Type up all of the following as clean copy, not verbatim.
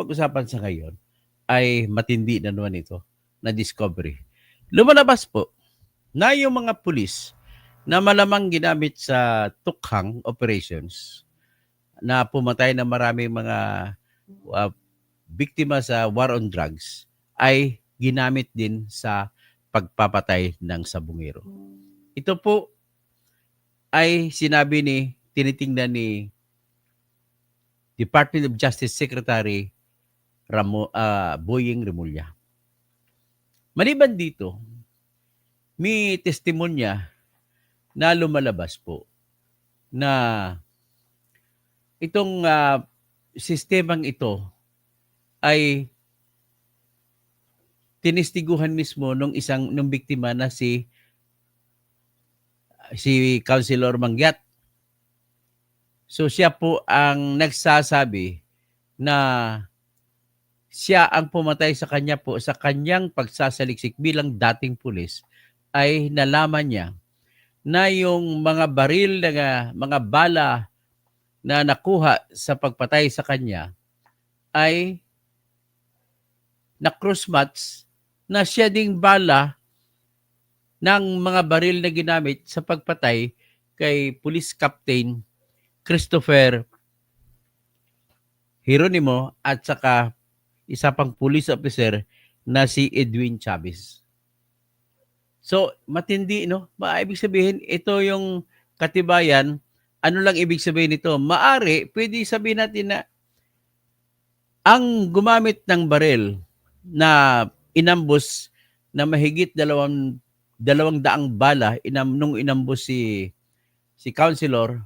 pag-usapan sa ngayon ay matindi na naman ito na discovery. Lumalabas po na yung mga pulis na malamang ginamit sa tukhang operations na pumatay ng maraming mga uh, biktima sa war on drugs ay ginamit din sa pagpapatay ng sabungero. Ito po ay sinabi tinitingnan ni Department of Justice Secretary Boying Remulla. Maliban dito, may testimonya na lumalabas po na itong sistemang ito ay tinistiguhan mismo nung biktima na si Councilor Mangyat. So siya po ang nagsasabi na siya ang pumatay sa kanya po sa kanyang pagsasaliksik bilang dating pulis ay nalaman niya na yung mga baril na mga bala na nakuha sa pagpatay sa kanya ay na-cross-match na siya ding bala ng mga baril na ginamit sa pagpatay kay Police Captain Christopher Hieronimo at saka isa pang police officer na si Edwin Chavez. So, matindi, no? Ibig sabihin, ito yung katibayan. Ano lang ibig sabihin nito? Pwede sabihin natin na ang gumamit ng baril na inambus na mahigit 200 bala nung inambus si Councilor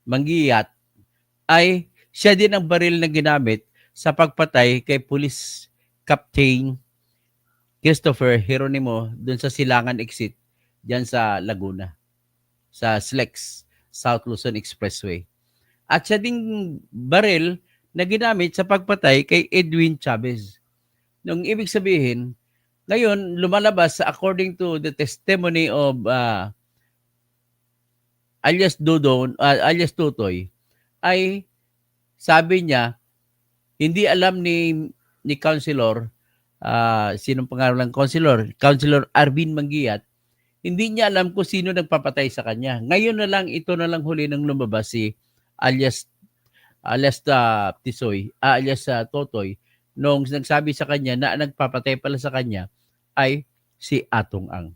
Mangyat ay siya din ang baril na ginamit sa pagpatay kay Police Captain Christopher Hieronimo dun sa Silangan Exit diyan sa Laguna, sa SLEX, South Luzon Expressway. At siya ding baril na ginamit sa pagpatay kay Edwin Chavez. Nung ibig sabihin, ngayon lumalabas according to the testimony of alias Dodon, alias Tutoy, ay sabi niya, hindi alam ni Councilor, sinong pangalan ng Councilor Arvin Mangyat, hindi niya alam kung sino nagpapatay sa kanya. Ngayon na lang, ito na lang huli nang lumabas si alias Tisoy, alias Totoy, nung nagsabi sa kanya na nagpapatay pala sa kanya ay si Atong Ang.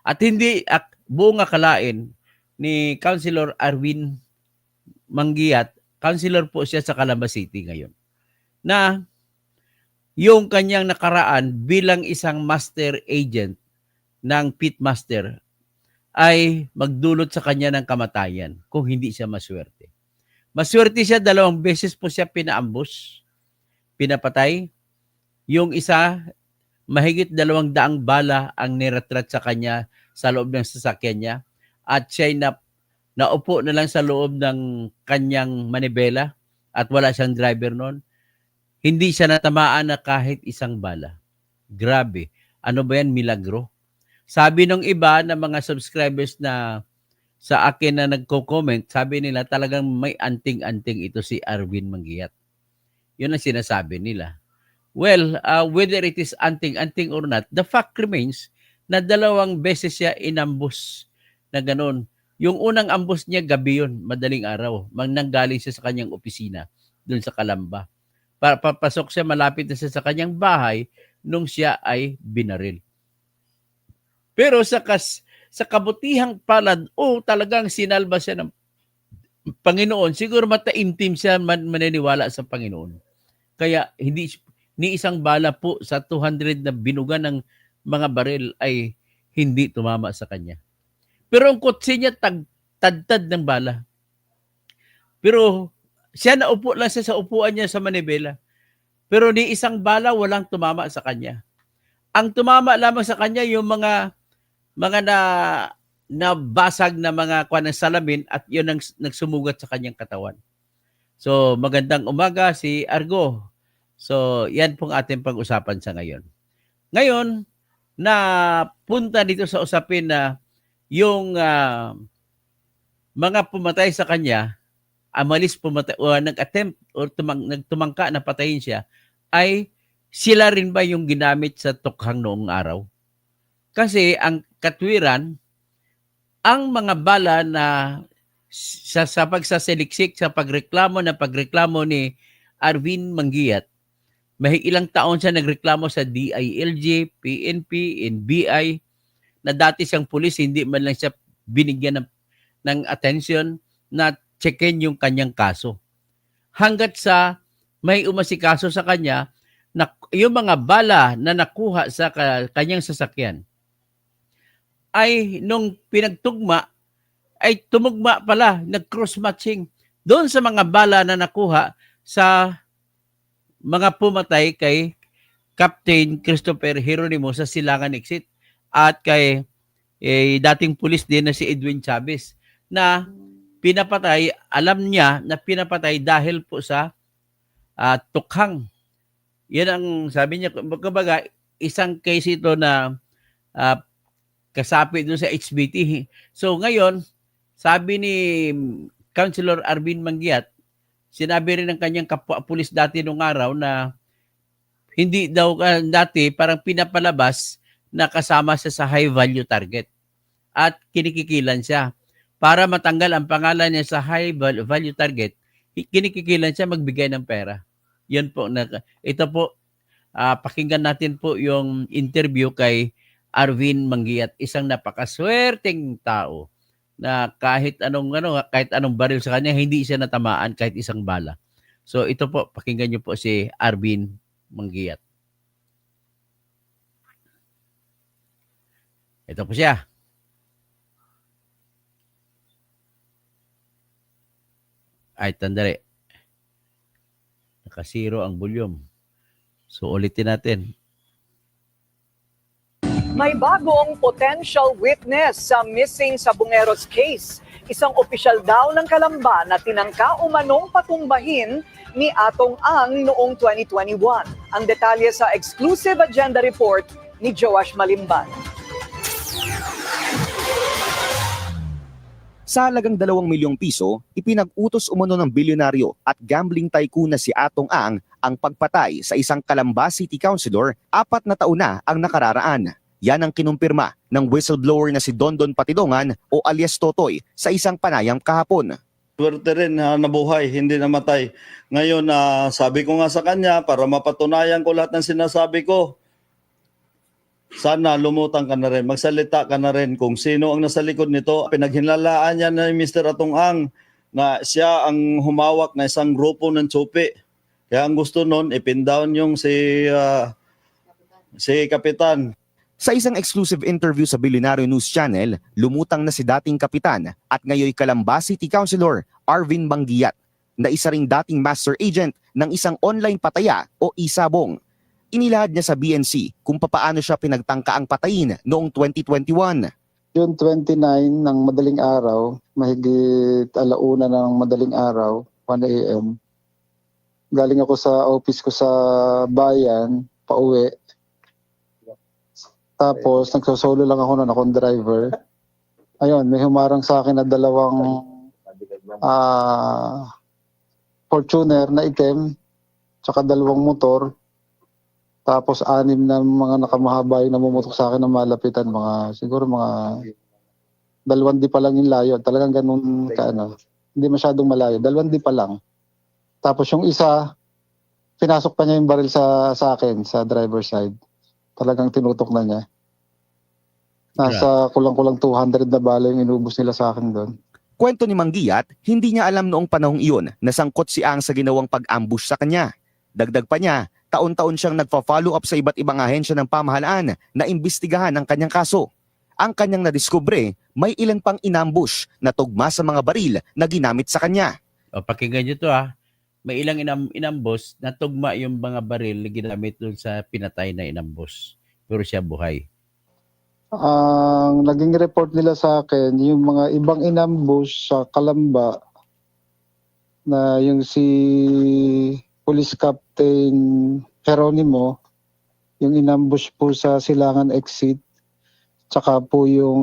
At hindi buong akalain ni Councilor Arvin Mangyat, councilor po siya sa Calamba City ngayon, na yung kanyang nakaraan bilang isang master agent ng pitmaster ay magdulot sa kanya ng kamatayan kung hindi siya maswerte. Maswerte siya, 2 beses po siya pinapatay. Yung isa, mahigit 200 bala ang niratrat sa kanya sa loob ng sasakyan niya at siya'y naupo na lang sa loob ng kanyang manibela at wala siyang driver noon. Hindi siya natamaan na kahit isang bala. Grabe. Ano ba yan? Milagro. Sabi ng iba na mga subscribers na sa akin na nagko-comment, sabi nila talagang may anting-anting ito si Arvin Mangyat. Yun ang sinasabi nila. Well, whether it is anting-anting or not, the fact remains na 2 beses siya inambus na ganun. Yung unang ambos niya, gabi yun, madaling araw. Nanggaling siya sa kanyang opisina doon sa Calamba. Papasok siya, malapit na siya sa kanyang bahay nung siya ay binaril. Pero sa kabutihang palad, talagang sinalba siya ng Panginoon. Siguro mataimtim siya maniniwala sa Panginoon. Kaya hindi ni isang bala po sa 200 na binuga ng mga baril ay hindi tumama sa kanya. Pero ang kotse niya tadtad ng bala. Pero siya naupo lang siya sa upuan niya sa manibela. Pero ni isang bala walang tumama sa kanya. Ang tumama lamang sa kanya yung mga nabasag na mga kuwan ng salamin at yun ang nagsumugat sa kanyang katawan. So magandang umaga si Argo. So yan pong ating pag-usapan sa ngayon. Ngayon, na punta dito sa usapin na yung mga pumatay sa kanya amalis pumatay o nag-attempt o nagtumangka na patayin siya, ay sila rin ba yung ginamit sa tukhang noong araw? Kasi ang katwiran, ang mga bala na sa pagsasaliksik, sa pagreklamo ni Arvin Manguiat, ilang taon siya nagreklamo sa DILG, PNP, NBI, na dati siyang pulis, hindi man lang siya binigyan ng attention na checkin yung kanyang kaso. Hanggat sa may umasikaso sa kanya na yung mga bala na nakuha sa kanyang sasakyan ay nung pinagtugma ay tumugma pala, nag-cross-matching doon sa mga bala na nakuha sa mga pumatay kay Captain Christopher Geronimo sa Silangan Exit at kay dating pulis din na si Edwin Chavez na pinapatay, alam niya na pinapatay dahil po sa tukhang. Yan ang sabi niya, kumbaga isang case ito na kasapi doon sa HBT. So ngayon, sabi ni Councilor Arvin Manguiat, sinabi rin ng kanyang kapwa pulis dati nung araw na hindi daw dati parang pinapalabas na kasama siya sa high value target at kinikikilan siya. Para matanggal ang pangalan niya sa high value target, kinikikilan siya magbigay ng pera. Yan po. Ito po, pakinggan natin po yung interview kay Arvin Manguiat, isang napakaswerteng tao na kahit anong baril sa kanya, hindi siya natamaan kahit isang bala. So ito po, pakinggan niyo po si Arvin Manguiat. Ito po siya. Ay, tandali. Nakasiro ang volume. So ulitin natin. May bagong potential witness sa missing Sabongeros case. Isang opisyal daw ng Calamba na tinangka umanong patumbahin ni Atong Ang noong 2021. Ang detalye sa exclusive agenda report ni Joash Malimban. Sa halagang 2 milyong piso, ipinag-utos umano ng bilyonaryo at gambling tycoon na si Atong ang pagpatay sa isang Calamba City Councilor 4 na taon na ang nakararaan. Yan ang kinumpirma ng whistleblower na si Dondon Patidongan o alias Totoy sa isang panayam kahapon. Swerte rin nabuhay, hindi namatay. Ngayon, sabi ko nga sa kanya, para mapatunayan ko lahat ng sinasabi ko, sana lumutang ka na rin, magsalita ka na rin kung sino ang nasa likod nito. Pinaghinlalaan niya na Mr. Atong Ang na siya ang humawak na isang grupo ng tsupi. Kaya ang gusto nun, ipin down yung si Kapitan. Sa isang exclusive interview sa Billionaire News Channel, lumutang na si dating kapitan at ngayoy Calamba City Councilor Arvin Manguiat na isa ring dating master agent ng isang online pataya o isabong. Inilahad niya sa BNC kung papaano siya pinagtangkaang patayin noong 2021. June 29 ng madaling araw, mahigit 1:00 ng madaling araw, 1 a.m. Galing ako sa office ko sa bayan, pauwi. Tapos nagsosolo lang ako noon, akong driver. Ayun, may humarang sa akin na 2 Fortuner na itim, tsaka 2 motor. Tapos 6 na mga nakamahaba yung namumutok sa akin na malapitan, siguro mga 2 di pa lang yung layo. Talagang ganun hindi masyadong malayo. 2 di pa lang. Tapos yung isa, pinasok pa niya yung baril sa akin, sa driver side. Talagang tinutok na niya. Nasa kulang-kulang 200 na bala yung inubos nila sa akin doon. Kwento ni Manguiat, hindi niya alam noong panahong iyon na sangkot si Ang sa ginawang pag-ambush sa kanya. Dagdag pa niya, taon-taon siyang nagpa-follow up sa iba't ibang ahensya ng pamahalaan na imbestigahan ang kanyang kaso. Ang kanyang nadiskubre, may ilan pang inambush na tugma sa mga baril na ginamit sa kanya. O, pakinggan nyo to May ilang inambos na tugma yung mga baril na ginamit doon sa pinatay na inambos. Pero siya buhay. Ang naging report nila sa akin, yung mga ibang inambush sa Calamba na yung si Police Captain Geronimo, yung inambush po sa Silangan Exit, tsaka po yung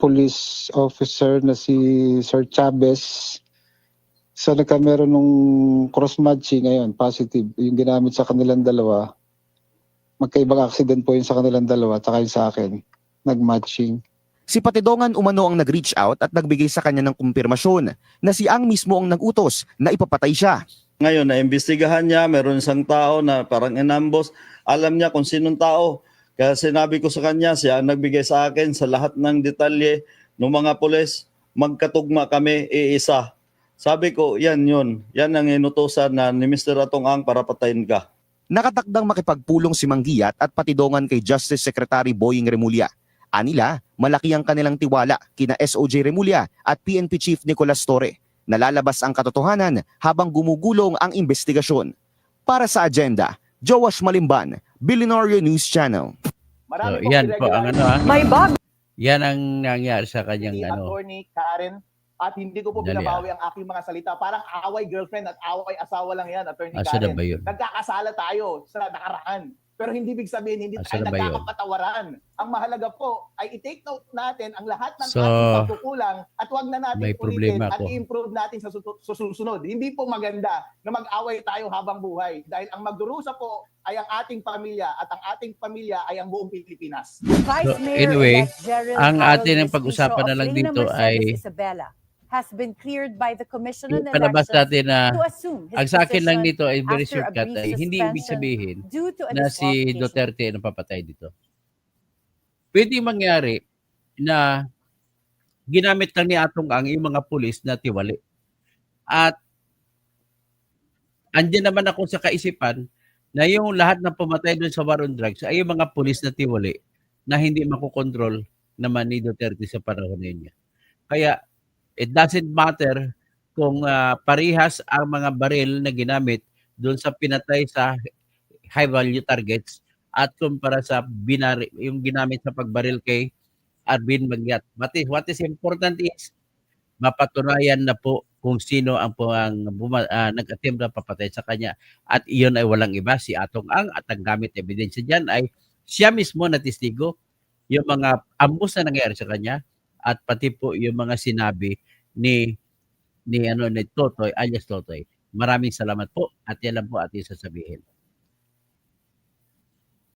police officer na si Sir Chavez. So nagkameron nung cross-matching ngayon, positive. Yung ginamit sa kanilang dalawa, magkaibang accident po yun sa kanilang dalawa, tsaka yung sa akin, nag-matching. Si Patidongan umano ang nag-reach out at nagbigay sa kanya ng kumpirmasyon na si Ang mismo ang nag-utos na ipapatay siya. Ngayon, naimbestigahan niya, meron isang tao na parang inambos. Alam niya kung sinong tao. Kaya sinabi ko sa kanya, siya ang nagbigay sa akin sa lahat ng detalye ng mga pulis. Magkatugma kami, iisa. Sabi ko, yan yun. Yan ang inutosan na ni Mr. Atong Ang para patayin ka. Nakatakdang makipagpulong si Manggiyat at Patidongan kay Justice Secretary Boying Remulla. Anila, malaki ang kanilang tiwala kina SOJ Remulla at PNP Chief Nicolas Torre. Nalalabas ang katotohanan habang gumugulong ang investigasyon. Para sa agenda, Joash Malimban, Billionaire News Channel. So, yan po ang May bago yan ang nangyari sa kanyang Attorney Karen, at hindi ko po Dali, binabawi ang aking mga salita. Parang away girlfriend at away asawa lang yan, Attorney Asa na Karen. ba yun? Nagkakasala tayo sa nakaraan. Pero hindi ibig sabihin hindi Asa tayo na ba yun? nagkakapatawaran. Ang mahalaga po ay i-take note natin ang lahat ng So, ating pagkukulang at wag na natin may ulitin problema at ako. i-improve natin sa susunod. Hindi po maganda na mag-away tayo habang buhay dahil ang magdurusa po ay ang ating pamilya at ang ating pamilya ay ang buong Pilipinas. So, anyway, ang atin ang pag-usapan na lang dito ay has been cleared by the Commission on palabas Elections natin na to assume his ang sa akin lang position dito ay very after a shortcut brief ay hindi ibig suspension sabihin due to a na si disqualification. Duterte ang napapatay dito. Pwede mangyari na ginamit lang ni Atong Ang yung mga pulis na tiwali. At andyan naman ako sa kaisipan na yung lahat ng pumatay doon sa war on drugs ay yung mga pulis na tiwali na hindi makokontrol naman ni Duterte sa panahon niya. Kaya it doesn't matter kung parihas ang mga baril na ginamit doon sa pinatay sa high value targets at kumpara sa binari, yung ginamit sa pagbaril kay Arvin Mangyat. What is important is mapatunayan na po kung sino ang nag-attempt na papatay sa kanya. At iyon ay walang iba, si Atong Ang, at ang gamit ebidensya dyan ay siya mismo na testigo, yung mga ambos na nangyari sa kanya, at pati po yung mga sinabi ni Totoy alias Totoy. Maraming salamat po at yan lang po ating sasabihin.